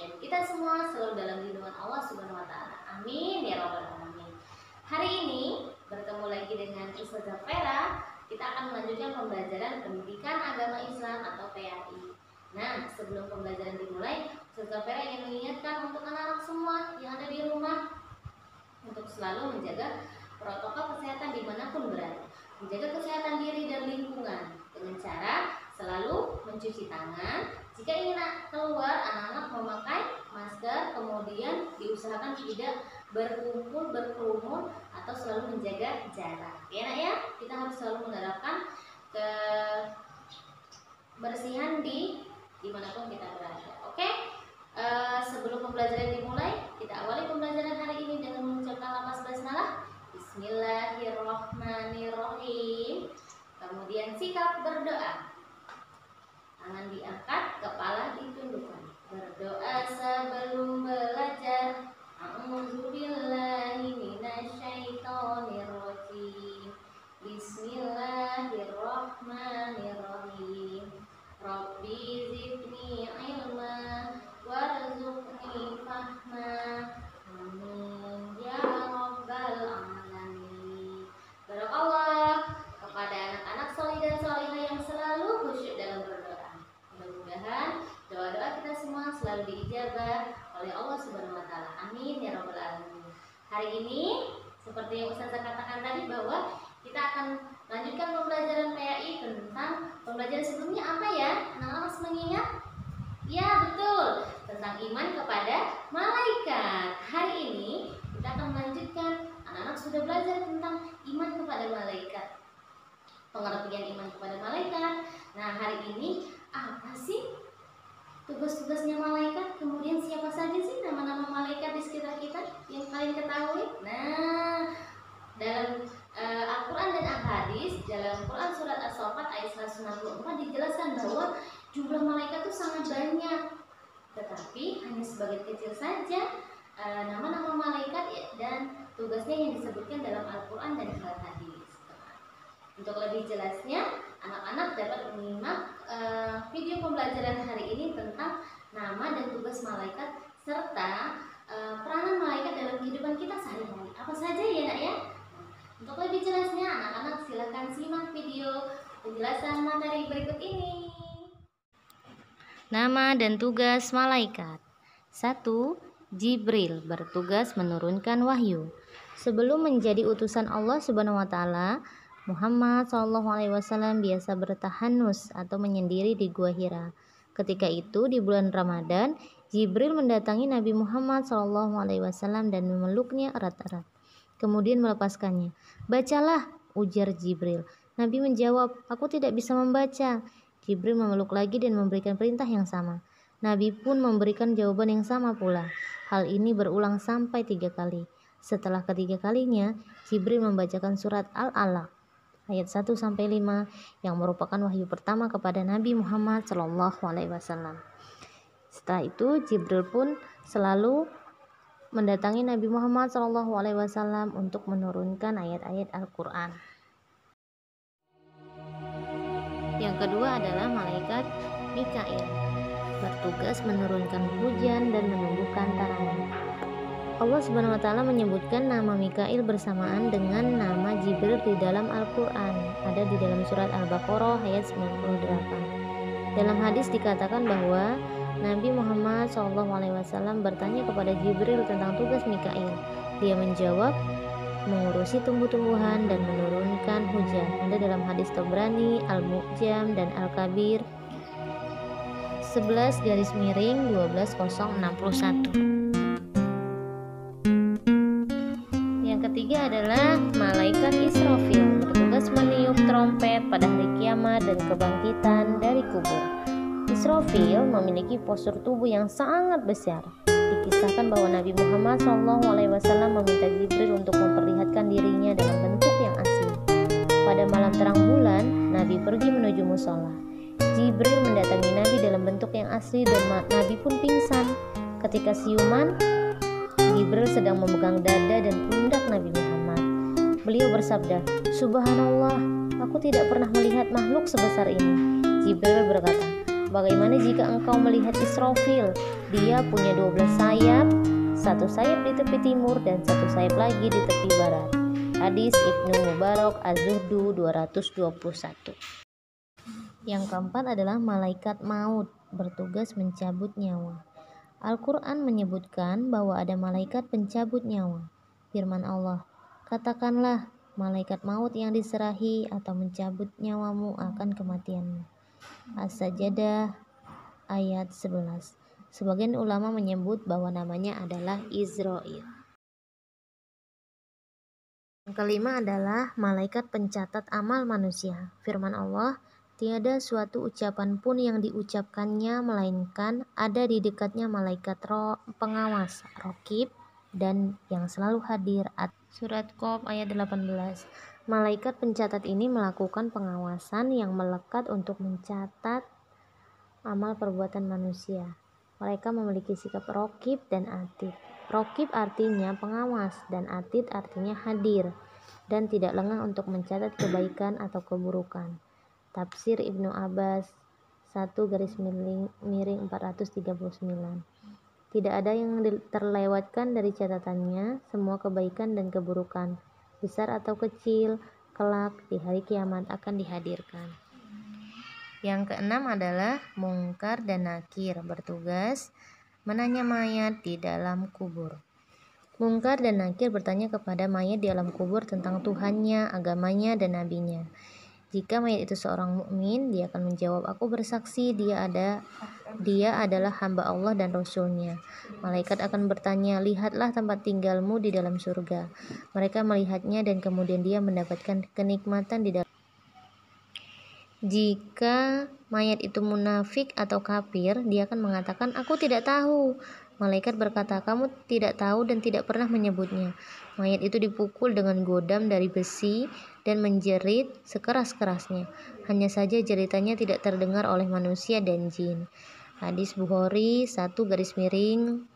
dan kita semua selalu dalam lindungan Allah Subhanahu wa taala. Amin ya rabbal alamin. Hari ini bertemu lagi dengan Ustazah Vera. Kita akan melanjutkan pembelajaran Pendidikan Agama Islam atau PAI. Nah, sebelum pembelajaran dimulai, Ustazah Vera ingin mengingatkan untuk anak-anak semua yang ada di rumah untuk selalu menjaga protokol kesehatan dimanapun berada, menjaga kesehatan diri dan lingkungan dengan cara selalu mencuci tangan. Jika ingin keluar, anak-anak memakai masker, kemudian diusahakan tidak berkumpul, berkerumun, atau selalu menjaga jarak. Ya nak ya, kita harus selalu menerapkan kebersihan dimanapun kita berada. Oke? Sebelum pembelajaran dimulai, kita awali pembelajaran hari ini dengan mengucapkan lafaz basmalah. Bismillahirrahmanirrahim. Kemudian sikap berdoa. Tangan diangkat, kepala ditundukkan. Berdoa sebelum belajar. A'udzubillahi minasyaitonirrajim. Bismillahirrahmanirrahim. Rabbi zidni ilma warzuqni fahma. Amin ya rabbal alamin. Barakallah kepada anak-anak solih dan solihah yang selalu khusyuk dalam berdoa. Mudah-mudahan doa-doa kita semua selalu diijabah oleh Allah Subhanahu wa taala. Amin ya rabbal alamin. Hari ini seperti yang Ustazah katakan tadi bahwa kita akan lanjutkan pembelajaran PAI tentang pembelajaran sebelumnya apa ya? Anak-anak mengingat? Ya betul, tentang iman kepada malaikat. Hari ini kita akan melanjutkan. Anak-anak sudah belajar tentang iman kepada malaikat, pengertian iman kepada malaikat. Nah, hari ini apa sih tugas-tugasnya malaikat? Kemudian siapa saja sih nama-nama malaikat di sekitar kita yang kalian ketahui? Nah, dalam Al-Quran dan Al-Hadis, dalam Quran surat As-Saffat ayat 164 dijelaskan bahwa jumlah malaikat itu sangat banyak, tetapi hanya sebagian kecil saja nama-nama malaikat dan tugasnya yang disebutkan dalam Al-Quran dan Al-Hadis. Untuk lebih jelasnya, anak-anak dapat menyimak video pembelajaran hari ini tentang nama dan tugas malaikat serta peranan malaikat dalam kehidupan kita sehari-hari. Apa saja ya nak ya? Untuk lebih jelasnya, anak-anak silakan simak video penjelasan materi berikut ini. Nama dan tugas malaikat. 1. Jibril bertugas menurunkan wahyu. Sebelum menjadi utusan Allah Subhanahu wa taala, Muhammad SAW biasa bertahanus atau menyendiri di Gua Hira. Ketika itu di bulan Ramadan, Jibril mendatangi Nabi Muhammad SAW dan memeluknya erat-erat. Kemudian melepaskannya. "Bacalah," ujar Jibril. Nabi menjawab, "Aku tidak bisa membaca." Jibril memeluk lagi dan memberikan perintah yang sama. Nabi pun memberikan jawaban yang sama pula. Hal ini berulang sampai 3 kali. Setelah ketiga kalinya, Jibril membacakan surat Al-Alaq ayat 1-5 yang merupakan wahyu pertama kepada Nabi Muhammad SAW. Setelah itu, Jibril pun selalu mendatangi Nabi Muhammad SAW untuk menurunkan ayat-ayat Al-Quran. Yang kedua adalah malaikat Mikail, bertugas menurunkan hujan dan menumbuhkan tanaman. Allah Subhanahu wa taala menyebutkan nama Mikail bersamaan dengan nama Jibril di dalam Al-Quran. Ada di dalam surat Al-Baqarah ayat 98. Dalam hadis dikatakan bahwa Nabi Muhammad SAW bertanya kepada Jibril tentang tugas Mikail. Dia menjawab, mengurusi tumbuh-tumbuhan dan menurunkan hujan. Ada dalam hadis Tabrani, Al-Mu'jam, dan Al-Kabir 11-12-10061. Yang ketiga adalah malaikat Israfil, bertugas meniup trompet pada hari kiamat dan kebangkitan dari kubur. Israfil memiliki postur tubuh yang sangat besar. Dikisahkan bahwa Nabi Muhammad SAW meminta Jibril untuk memperlihatkan dirinya dalam bentuk yang asli. Pada malam terang bulan, Nabi pergi menuju musola. Jibril mendatangi Nabi dalam bentuk yang asli dan Nabi pun pingsan. Ketika siuman, Jibril sedang memegang dada dan pundak Nabi Muhammad. Beliau bersabda, "Subhanallah, aku tidak pernah melihat makhluk sebesar ini." Jibril berkata, Bagaimana jika engkau melihat Israfil? Dia punya 12 sayap, satu sayap di tepi timur dan satu sayap lagi di tepi barat. Hadis Ibnu Mubarak Az-Zuhdu 221. Yang keempat adalah malaikat maut, bertugas mencabut nyawa. Al-Quran menyebutkan bahwa ada malaikat pencabut nyawa. Firman Allah, katakanlah, malaikat maut yang diserahi atau mencabut nyawamu akan kematianmu. As-Sajdah ayat 11. Sebagian ulama menyebut bahwa namanya adalah Izrail. Yang kelima adalah malaikat pencatat amal manusia. Firman Allah, tiada suatu ucapan pun yang diucapkannya melainkan ada di dekatnya malaikat pengawas, Raqib, dan yang selalu hadir. Surat Qaf ayat 18. Malaikat pencatat ini melakukan pengawasan yang melekat untuk mencatat amal perbuatan manusia. Mereka memiliki sikap Raqib dan Atid. Raqib artinya pengawas dan Atid artinya hadir dan tidak lengah untuk mencatat kebaikan atau keburukan. Tafsir Ibnu Abbas 1/439. Tidak ada yang terlewatkan dari catatannya, semua kebaikan dan keburukan, besar atau kecil, kelak di hari kiamat akan dihadirkan. Yang keenam adalah Mungkar dan Nakir, bertugas menanya mayat di dalam kubur. Mungkar dan Nakir bertanya kepada mayat di alam kubur tentang Tuhannya, agamanya, dan nabinya. Jika mayat itu seorang mukmin, dia akan menjawab, aku bersaksi dia adalah hamba Allah dan Rasul-Nya. Malaikat akan bertanya, lihatlah tempat tinggalmu di dalam surga. Mereka melihatnya dan kemudian dia mendapatkan kenikmatan di dalam. Jika mayat itu munafik atau kafir, dia akan mengatakan, aku tidak tahu. Malaikat berkata, kamu tidak tahu dan tidak pernah menyebutnya. Mayat itu dipukul dengan godam dari besi dan menjerit sekeras-kerasnya. Hanya saja jeritannya tidak terdengar oleh manusia dan jin. Hadis Bukhari 1/1308.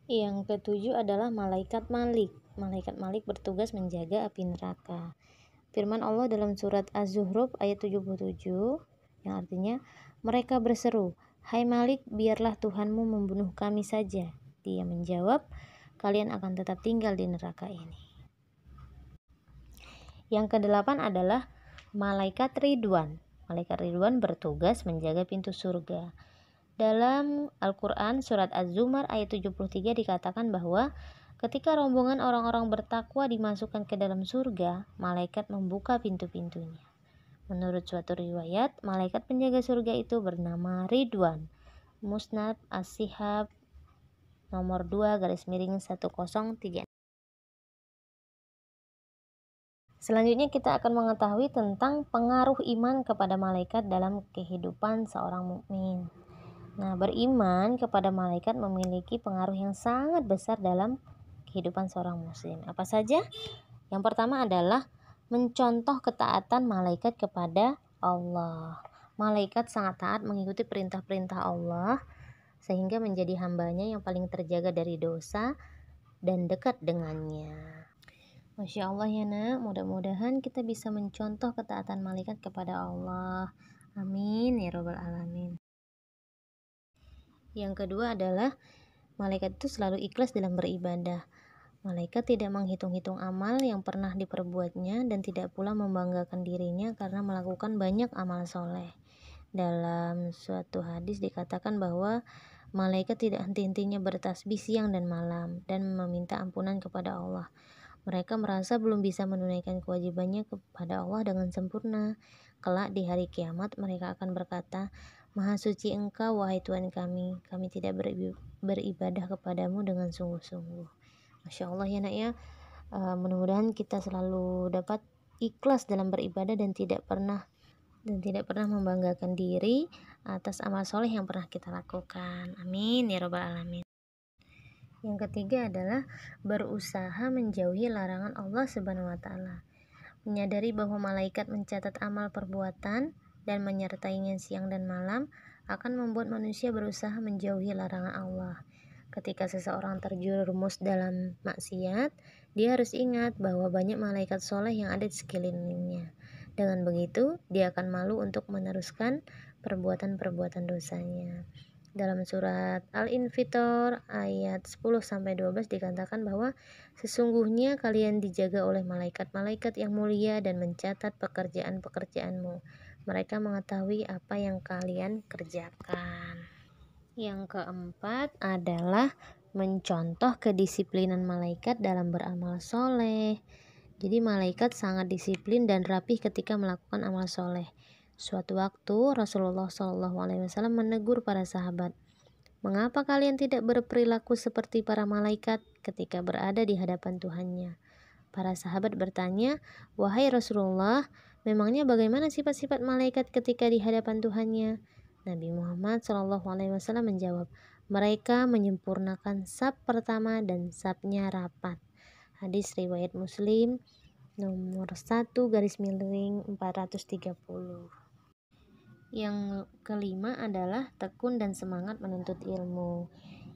Yang ketujuh adalah malaikat Malik. Malaikat Malik bertugas menjaga api neraka. Firman Allah dalam surat Az-Zukhruf ayat 77 yang artinya, mereka berseru, hai Malik, biarlah Tuhanmu membunuh kami saja. Dia menjawab, kalian akan tetap tinggal di neraka ini. Yang kedelapan adalah malaikat Ridwan. Malaikat Ridwan bertugas menjaga pintu surga. Dalam Al-Quran surat Az-Zumar ayat 73 dikatakan bahwa ketika rombongan orang-orang bertakwa dimasukkan ke dalam surga, malaikat membuka pintu-pintunya. Menurut suatu riwayat, malaikat penjaga surga itu bernama Ridwan. Musnad As-Sihab nomor 2/103. Selanjutnya kita akan mengetahui tentang pengaruh iman kepada malaikat dalam kehidupan seorang mukmin. Nah, beriman kepada malaikat memiliki pengaruh yang sangat besar dalam kehidupan seorang muslim. Apa saja? Yang pertama adalah mencontoh ketaatan malaikat kepada Allah. Malaikat sangat taat mengikuti perintah-perintah Allah sehingga menjadi hambanya yang paling terjaga dari dosa dan dekat dengannya. Masya Allah ya nak, mudah-mudahan kita bisa mencontoh ketaatan malaikat kepada Allah. Amin ya robbal alamin. Yang kedua adalah malaikat itu selalu ikhlas dalam beribadah. Malaikat tidak menghitung-hitung amal yang pernah diperbuatnya dan tidak pula membanggakan dirinya karena melakukan banyak amal soleh. Dalam suatu hadis dikatakan bahwa malaikat tidak henti-hentinya bertasbih siang dan malam dan meminta ampunan kepada Allah. Mereka merasa belum bisa menunaikan kewajibannya kepada Allah dengan sempurna. Kelak di hari kiamat mereka akan berkata, Maha suci Engkau wahai Tuhan kami tidak beribadah kepadamu dengan sungguh-sungguh. Masya Allah ya nak ya, mudah-mudahan kita selalu dapat ikhlas dalam beribadah dan tidak pernah membanggakan diri atas amal soleh yang pernah kita lakukan. Amin ya robbal alamin. Yang ketiga adalah berusaha menjauhi larangan Allah Subhanahu wa Ta'ala. Menyadari bahwa malaikat mencatat amal perbuatan dan menyertainya siang dan malam akan membuat manusia berusaha menjauhi larangan Allah. Ketika seseorang terjerumus dalam maksiat, dia harus ingat bahwa banyak malaikat soleh yang ada di sekelilingnya. Dengan begitu, dia akan malu untuk meneruskan perbuatan-perbuatan dosanya. Dalam surat Al-Infitor ayat 10-12 dikatakan bahwa sesungguhnya kalian dijaga oleh malaikat-malaikat yang mulia dan mencatat pekerjaan-pekerjaanmu. Mereka mengetahui apa yang kalian kerjakan. Yang keempat adalah mencontoh kedisiplinan malaikat dalam beramal soleh. Jadi malaikat sangat disiplin dan rapih ketika melakukan amal soleh. Suatu waktu Rasulullah SAW menegur para sahabat, "Mengapa kalian tidak berperilaku seperti para malaikat ketika berada di hadapan Tuhannya?" Para sahabat bertanya, "Wahai Rasulullah, memangnya bagaimana sifat-sifat malaikat ketika di hadapan Tuhannya?" Nabi Muhammad SAW menjawab, "Mereka menyempurnakan saf pertama dan safnya rapat." Hadis riwayat Muslim nomor 1/430. Yang kelima adalah tekun dan semangat menuntut ilmu.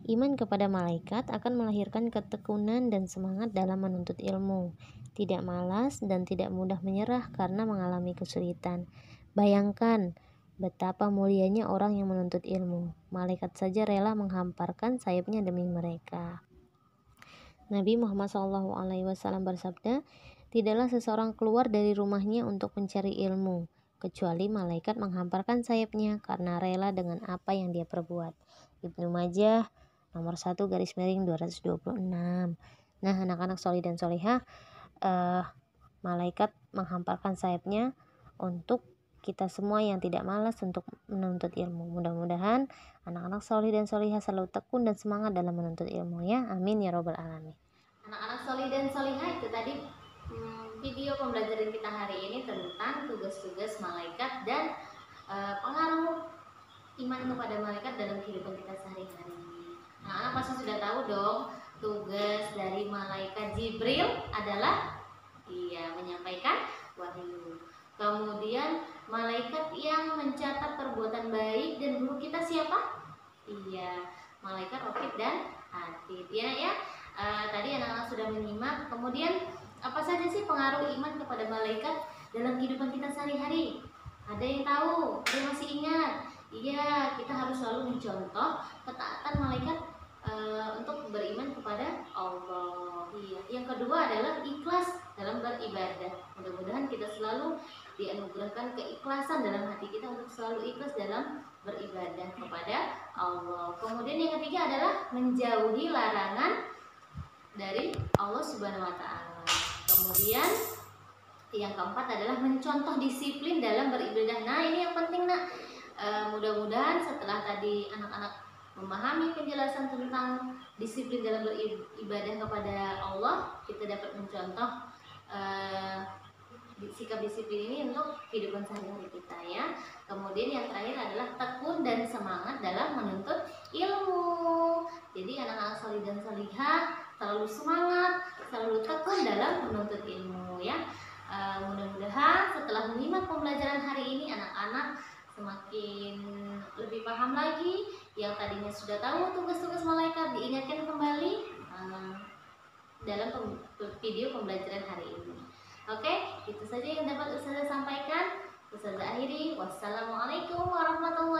Iman kepada malaikat akan melahirkan ketekunan dan semangat dalam menuntut ilmu. Tidak malas dan tidak mudah menyerah karena mengalami kesulitan. Bayangkan betapa mulianya orang yang menuntut ilmu. Malaikat saja rela menghamparkan sayapnya demi mereka. Nabi Muhammad SAW bersabda, "Tidaklah seseorang keluar dari rumahnya untuk mencari ilmu, kecuali malaikat menghamparkan sayapnya karena rela dengan apa yang dia perbuat." Ibnu Majah nomor 1/226. Nah, anak-anak solih dan solihah, malaikat menghamparkan sayapnya untuk kita semua yang tidak malas untuk menuntut ilmu. Mudah-mudahan anak-anak solih dan solihah selalu tekun dan semangat dalam menuntut ilmu ya. Amin ya robbal alamin. Anak-anak solih dan solihah, itu tadi video pembelajaran kita hari ini tentang tugas-tugas malaikat dan pengaruh iman kepada malaikat dalam kehidupan kita sehari-hari. Anak-anak pasti sudah tahu dong, tugas dari malaikat Jibril adalah menyampaikan wahyu. Kemudian malaikat yang mencatat perbuatan baik dan buruk kita siapa? Malaikat Raqib dan Atid ya. Tadi anak-anak sudah menyimak. Kemudian apa saja sih pengaruh iman kepada malaikat dalam kehidupan kita sehari-hari? Ada yang tahu? Ada yang masih ingat? Iya, kita harus selalu mencontoh ketaatan malaikat untuk beriman kepada Allah. Yang kedua adalah ikhlas dalam beribadah. Mudah-mudahan kita selalu dianugerahkan keikhlasan dalam hati kita untuk selalu ikhlas dalam beribadah kepada Allah. Kemudian yang ketiga adalah menjauhi larangan dari Allah Subhanahu wa taala. Kemudian yang keempat adalah mencontoh disiplin dalam beribadah. Nah, ini yang penting, Nak. Mudah-mudahan setelah tadi anak-anak memahami penjelasan tentang disiplin dalam beribadah kepada Allah, kita dapat mencontoh sikap disiplin ini untuk kehidupan sehari-hari kita ya. Kemudian yang terakhir adalah tekun dan semangat dalam menuntut ilmu. Jadi anak-anak solih dan solihah selalu semangat, selalu tekun dalam menuntut ilmu ya. Mudah-mudahan setelah menyimak pembelajaran hari ini anak-anak semakin lebih paham lagi. Yang tadinya sudah tahu tugas-tugas malaikat diingatkan kembali dalam video pembelajaran hari ini. Oke, itu saja yang dapat Ustazah sampaikan. Ustazah akhiri, wassalamualaikum warahmatullahi wabarakatuh.